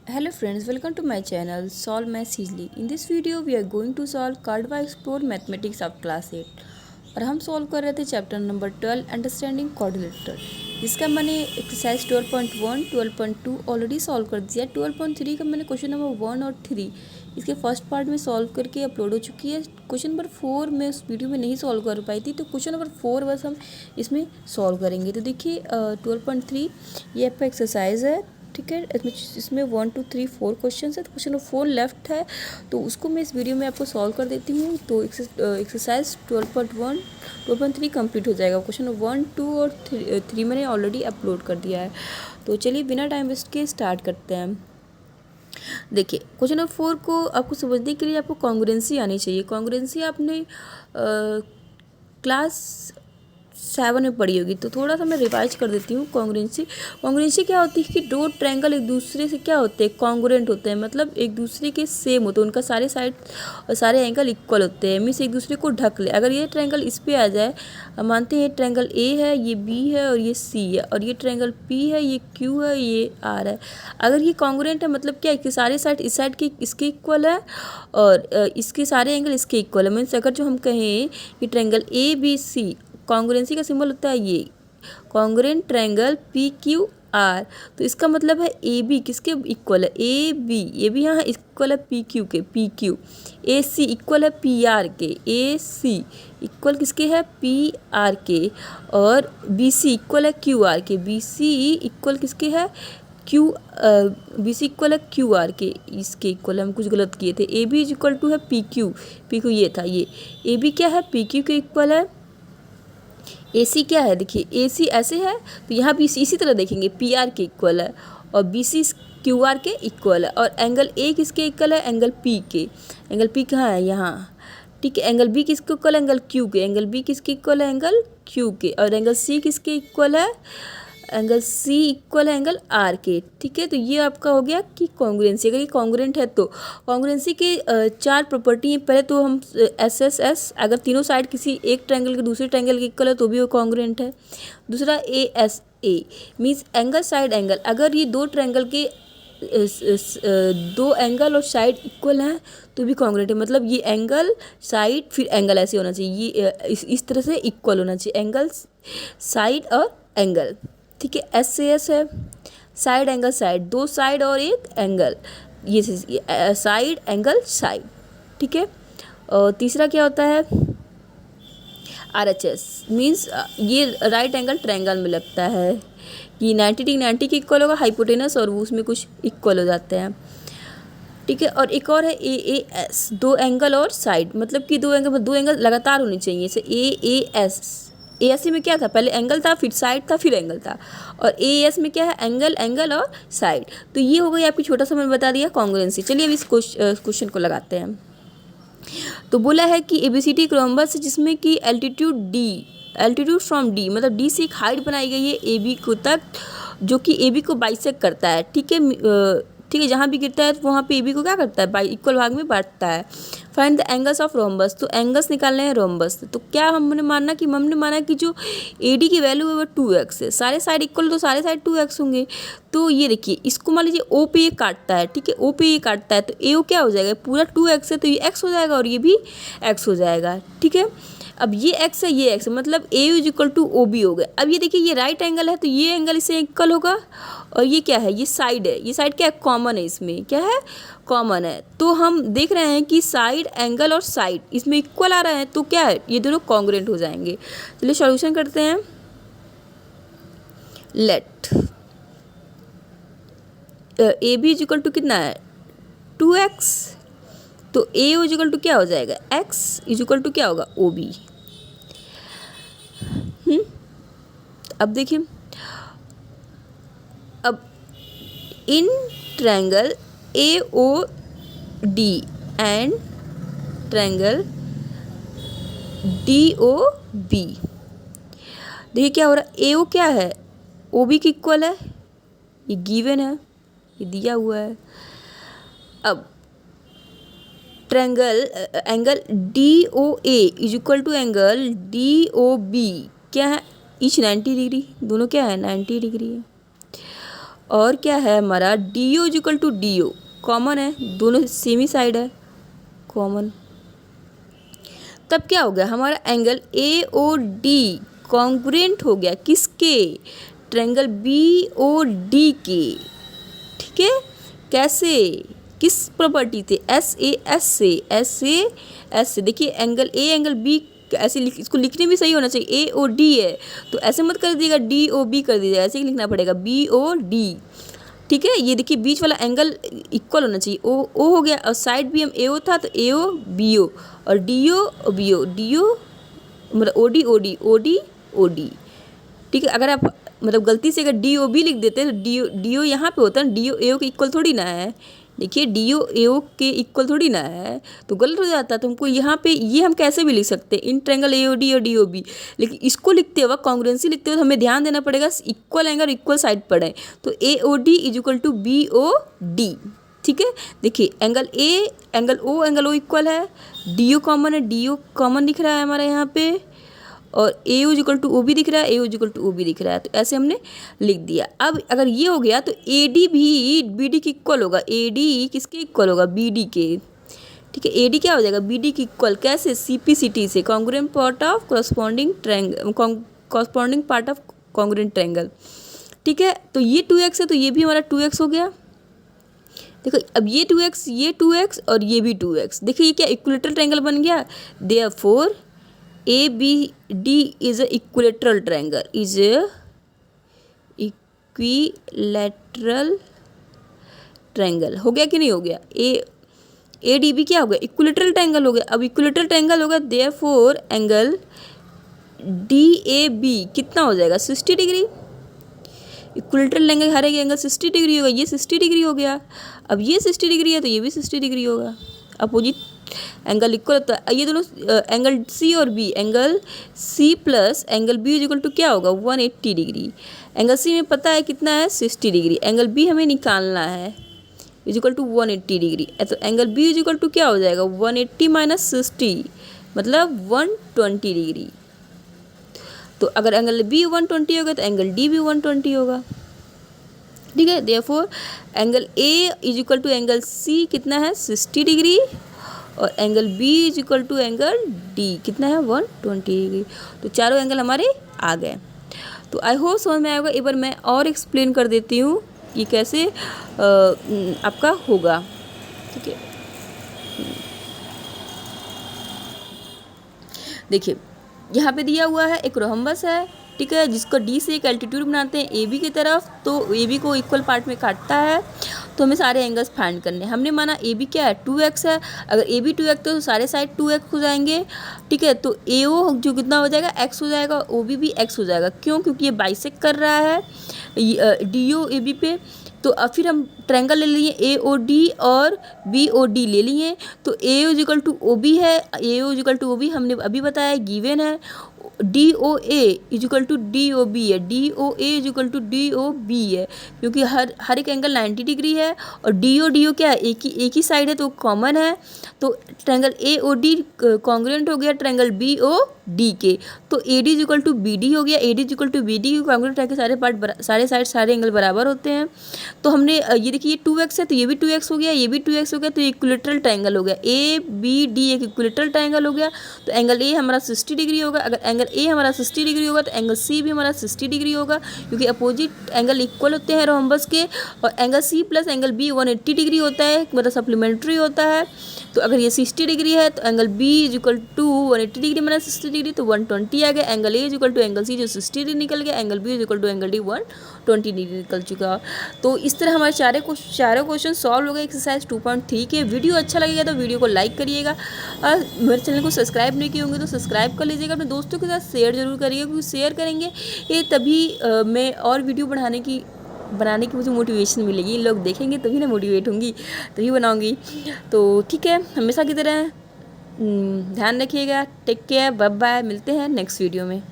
Hello friends, welcome to my channel Solve Maths Easily. In this video we are going to solve Cardva Explore Mathematics of class 8 और हम solve कर रहे थे chapter number 12 understanding quadrilateral, जिसका मैंने exercise 12.1, 12.2 already solve कर दिया। 12.3 का मैंने क्वेश्चन नंबर 1 और 3 इसके फर्स्ट पार्ट में सॉल्व करके अपलोड हो चुकी है। क्वेश्चन नंबर 4 में उस वीडियो में नहीं सॉल्व कर पाई थी, तो क्वेश्चन नंबर 4 बस हम इसमें सॉल्व करेंगे। तो देखिए 12.3 ये आपका एक्सरसाइज है, ठीक है। इसमें 1 2 3 4 क्वेश्चन है, तो क्वेश्चन नंबर 4 लेफ्ट है, तो उसको मैं इस वीडियो में आपको सॉल्व कर देती हूँ। तो एक्सरसाइज 12.1 12.3 कंप्लीट हो जाएगा। क्वेश्चन नंबर 1 2 और 3 मैंने ऑलरेडी अपलोड कर दिया है। तो चलिए बिना टाइम वेस्ट के स्टार्ट करते हैं। देखिए क्वेश्चन नंबर 4 को आपको समझने के लिए आपको कॉन्ग्रुएंसी आनी चाहिए। कॉन्ग्रुएंसी आपने क्लास 7 में पढ़ी होगी, तो थोड़ा सा मैं रिवाइज कर देती हूँ। कॉन्ग्रुएंसी क्या होती है कि दो ट्रायंगल एक दूसरे से क्या होते हैं, कॉन्ग्रुएंट होते हैं, मतलब एक दूसरे के सेम होते हैं, उनका सारे साइड और सारे एंगल इक्वल होते हैं, मीन्स एक दूसरे को ढक ले। अगर ये ट्रायंगल इस पे आ जाए, हम मानते हैं ये ट्रायंगल ए है, ये बी है और ये सी है, और ये ट्रायंगल पी है, ये क्यू है, ये आर है। अगर ये कॉन्ग्रुएंट है मतलब क्या है कि सारे साइड इस साइड के इसके इक्वल है और इसके सारे एंगल इसके इक्वल है। मीन्स अगर जो हम कहें कि triangle A B C, congruency का सिंबल होता है ये congruent triangle P Q R, तो इसका मतलब है ए बी किसके इक्वल है, ए बी, ये भी यहाँ इक्वल है पी क्यू के, पी क्यू। ए सी इक्वल है पी आर के, ए सी इक्वल किसके है, पी आर के। और बी सी इक्वल है क्यू आर के, बी सी इक्वल किसके है, क्यू, बी सी इक्वल है क्यू आर के, इसके इक्वल हम कुछ गलत किए थे। A B is equal to है पी क्यू, पी क्यू ये था, ये ए बी क्या है, पी क्यू के इक्वल है। ए सी क्या है, देखिए ए सी ऐसे है, तो यहाँ भी इसी तरह देखेंगे, पी आर के इक्वल है और बी सी क्यू आर के इक्वल है। और एंगल ए किसके इक्वल है, एंगल पी के। एंगल पी कहाँ है, यहाँ, ठीक है। एंगल बी किसके इक्वल है, एंगल क्यू के। एंगल बी किसके इक्वल है, एंगल क्यू के। और एंगल सी किसके इक्वल है, एंगल सी इक्वल है एंगल आर के, ठीक है। तो ये आपका हो गया कि कॉन्ग्रुएंसी। अगर ये कॉन्ग्रुएंट है तो कॉन्ग्रुएंसी के 4 प्रॉपर्टी हैं। पहले तो हम एस एस एस, अगर तीनों साइड किसी एक ट्रायंगल के दूसरे ट्रायंगल के इक्वल है तो भी वो कॉन्ग्रुएंट है। दूसरा A S A means angle side angle, अगर ये दो ट्रायंगल के दो एंगल और साइड इक्वल हैं तो भी कॉन्ग्रुएंट है। मतलब ये एंगल साइड फिर एंगल ऐसे होना चाहिए, ये इस तरह से इक्वल होना चाहिए, एंगल साइड और एंगल, ठीक है। एस से एस है, साइड एंगल साइड, दो साइड और एक एंगल, ये साइड एंगल साइड, ठीक है। और तीसरा क्या होता है, आर एच एस मीन्स ये राइट एंगल ट्रायंगल में लगता है, ये 90 के इक्वल होगा हाइपोटेनस, और वो उसमें कुछ इक्वल हो जाते हैं, ठीक है। और एक और है ए ए एस, दो एंगल और साइड, मतलब कि दो एंगल लगातार होनी चाहिए। जैसे ए ए एस, ए एस में क्या था, पहले एंगल था, फिर साइड था, फिर एंगल था। और ए एस में क्या है, एंगल एंगल और साइड। तो ये हो गई आपकी, छोटा सा मैंने बता दिया कॉन्ग्रुएंसी। चलिए अब इस क्वेश्चन को लगाते हैं। तो बोला है कि एबीसीडी एक रोम्बस है जिसमें कि एल्टीट्यूड फ्रॉम डी, मतलब डी से एक हाइट बनाई गई है ए बी को तक, जो कि ए बी को बाइसेक्ट करता है, ठीक है। ठीक है, जहाँ भी गिरता है तो वहाँ पे ए बी को क्या करता है, बाई इक्वल भाग में बांटता है। Find the angles of rhombus, तो एंगल्स निकालने हैं रोम्बस। तो क्या हमने माना कि जो ए डी की वैल्यू है वो 2x है, सारे साइड इक्वल तो सारे साइड 2x होंगे। तो ये देखिए, इसको मान लीजिए ओ पे ये काटता है, ठीक है, ओ पे ये काटता है, तो ए ओ क्या हो जाएगा, पूरा 2x है तो ये x हो जाएगा और ये भी x हो जाएगा, ठीक है। अब ये x है, ये x है, मतलब A is equal to O B हो गया। अब ये देखिए, ये राइट एंगल है तो ये एंगल इससे इक्वल होगा, और ये क्या है, ये साइड है, ये साइड क्या है, कॉमन है, इसमें क्या है, कॉमन है। तो हम देख रहे हैं कि साइड एंगल और साइड इसमें इक्वल आ रहा है, तो क्या है, ये दोनों कॉन्ग्रुएंट हो जाएंगे। चलिए सॉल्यूशन करते हैं। Let A B is equal to कितना है, 2x, तो ए इज इक्वल टू क्या हो जाएगा, x इज इक्वल टू क्या होगा, ओ बी। अब देखिए, अब in triangle A O D and triangle D O B, देखिए क्या हो रहा है, ए ओ क्या है, ओ बी के इक्वल है, ये गिवन है, ये दिया हुआ है। अब triangle angle D O A is equal to angle D O B क्या है, ईच 90 डिग्री, दोनों क्या है 90 डिग्री है। और क्या है हमारा D O equal to D O, common है, दोनों सेम ही साइड है, कॉमन। तब क्या हो गया हमारा angle A O D congruent हो गया किसके, ट्रायंगल बी ओ डी के। ठीक है, कैसे, किस प्रॉपर्टी से, एस ए एस से, एस ए एस से। देखिए एंगल ए एंगल बी ऐसे इसको लिखने भी सही होना चाहिए, ए ओ डी है तो ऐसे मत कर दीजिएगा डी ओ बी कर दीजिएगा, ऐसे ही लिखना पड़ेगा बी ओ डी। ठीक है, ये देखिए बीच वाला एंगल इक्वल होना चाहिए, ओ हो गया, और साइड भी हम ए ओ था तो ए ओ बी ओ, और D O B O, D O मतलब O D O D O D O D. ठीक है, अगर आप मतलब गलती से अगर डी ओ बी लिख देते हैं तो डी ओ यहाँ पे होता है, डी ओ ए ओ के इक्वल थोड़ी ना है। देखिए डी ओ ए ओ के इक्वल थोड़ी ना है, तो गलत हो जाता है। तो हमको यहाँ पे ये हम कैसे भी लिख सकते हैं इन ट्रायंगल ए ओ डी और डी ओ बी, लेकिन इसको लिखते वक्त कॉन्ग्रुएंसी लिखते हुए हमें ध्यान देना पड़ेगा इक्वल एंगल इक्वल साइड पड़े, तो A O D is equal to B O D. ठीक है, देखिए angle A angle O equal है, डी ओ कॉमन है, डी ओ कॉमन दिख रहा है हमारा यहाँ पे, और A O equal to O B दिख रहा है, A O equal to O B दिख रहा है, तो ऐसे हमने लिख दिया। अब अगर ये हो गया तो ए डी भी बी डी के इक्वल होगा, ए डी किसके इक्वल होगा, बी डी के। ठीक है, ए डी क्या हो जाएगा, बी डी के इक्वल, कैसे, सी पी सी टी से, congruent part of corresponding triangle, corresponding part of congruent triangle. ठीक है, तो ये 2x है तो ये भी हमारा 2x हो गया। देखो अब ये 2x और ये भी 2x, देखिए ये क्या इक्विलेटरल ट्रायंगल बन गया। Therefore A B D is equilateral triangle, is equilateral triangle. हो गया कि नहीं हो गया, ए डी बी क्या हो गया, इक्विलेटरल ट्रायंगल हो गया। अब इक्विलेटरल ट्रायंगल होगा therefore angle D A B कितना हो जाएगा, 60 डिग्री। इक्विलेटरल एंगल हर एक एंगल 60 डिग्री होगा, ये 60 डिग्री हो गया। अब ये 60 डिग्री है तो ये भी 60 डिग्री होगा, अपोजिट एंगल इक्वल होता है। ये दोनों एंगल सी और B, angle C plus angle B is equal to क्या होगा, 180 डिग्री। एंगल सी में पता है कितना है, 60 डिग्री, एंगल बी हमें निकालना है इज इक्वल टू 180 डिग्री। तो angle B is equal to क्या हो जाएगा, 180 माइनस 60 मतलब 120 डिग्री। तो अगर एंगल बी 120 होगा तो एंगल डी भी 120 होगा। ठीक है, therefore angle A is equal to angle C कितना है, 60 डिग्री, और angle B is equal to angle D कितना है, 120 डिग्री। तो चारों एंगल हमारे आ गए। तो आई होप समझ में आएगा। एक बार मैं और एक्सप्लेन कर देती हूँ कि कैसे आपका होगा। ठीक है, देखिए यहाँ पे दिया हुआ है एक रोहम्बस है, ठीक है, जिसको डी से एक एल्टीट्यूड बनाते हैं ए बी की तरफ, तो ए बी को इक्वल पार्ट में काटता है, तो हमें सारे एंगल्स फाइंड करने हैं। हमने माना ए बी क्या है, 2x है, अगर ए बी 2x तो सारे साइड 2x हो जाएंगे। ठीक है, तो ए ओ जो कितना हो जाएगा, x हो जाएगा, ओ बी भी x हो जाएगा। क्यों, क्योंकि ये बाइसेक्ट कर रहा है डी ओ ए बी पे। तो अब फिर हम ट्रायंगल ले लिए ए ओ डी और बी ओ डी ले लिए, तो A O equal to O B है, A O equal to O B हमने अभी बताया गिवन है। D O A is equal to D O B है, D O A is equal to D O B है, क्योंकि हर एक angle 90 degree है, और डी ओ क्या है, एक ही साइड है तो कॉमन है। तो triangle A O D congruent हो गया ट्रायंगल बी ओ डी के, तो A D is equal to B D हो गया, A D is equal to B D congruent है कि सारे पार्ट सारे साइड सारे एंगल बराबर होते हैं। तो हमने ये देखिए ये 2x है तो ये भी 2x हो गया, ये भी 2x हो गया, तो इक्विलेटरल ट्रायंगल हो गया, ए बी डी एक इक्विलेटरल ट्रायंगल हो गया। तो एंगल ए हमारा 60 डिग्री होगा, अगर एंगल ए हमारा 60 डिग्री होगा तो एंगल सी भी हमारा 60 डिग्री होगा, क्योंकि अपोजिट एंगल इक्वल होते हैं रोम्बस के। और angle C plus angle B 180 degree होता है, मतलब सप्लीमेंट्री होता है। तो अगर ये 60 डिग्री है तो angle B is equal to 180 degree minus 60 degree, तो 120 आ गया। Angle A is equal to angle C जो 60 डिग्री निकल गया, angle B is equal to angle D 120 degree निकल चुका। तो इस तरह हमारे चारों क्वेश्चन सॉल्व हो गए एक्सरसाइज 2.3 के। वीडियो अच्छा लगेगा तो वीडियो को लाइक करिएगा, और मेरे चैनल को सब्सक्राइब नहीं किए होंगे तो सब्सक्राइब कर लीजिएगा। अपने दोस्तों के साथ शेयर जरूर करिएगा, क्योंकि शेयर करेंगे ये तभी मैं और वीडियो बनाने की मुझे मोटिवेशन मिलेगी। लोग देखेंगे तभी ना मोटिवेट होंगी, तभी बनाऊंगी। तो ठीक है, हमेशा की तरह ध्यान रखिएगा। टेक केयर, बाय बाय, मिलते हैं नेक्स्ट वीडियो में।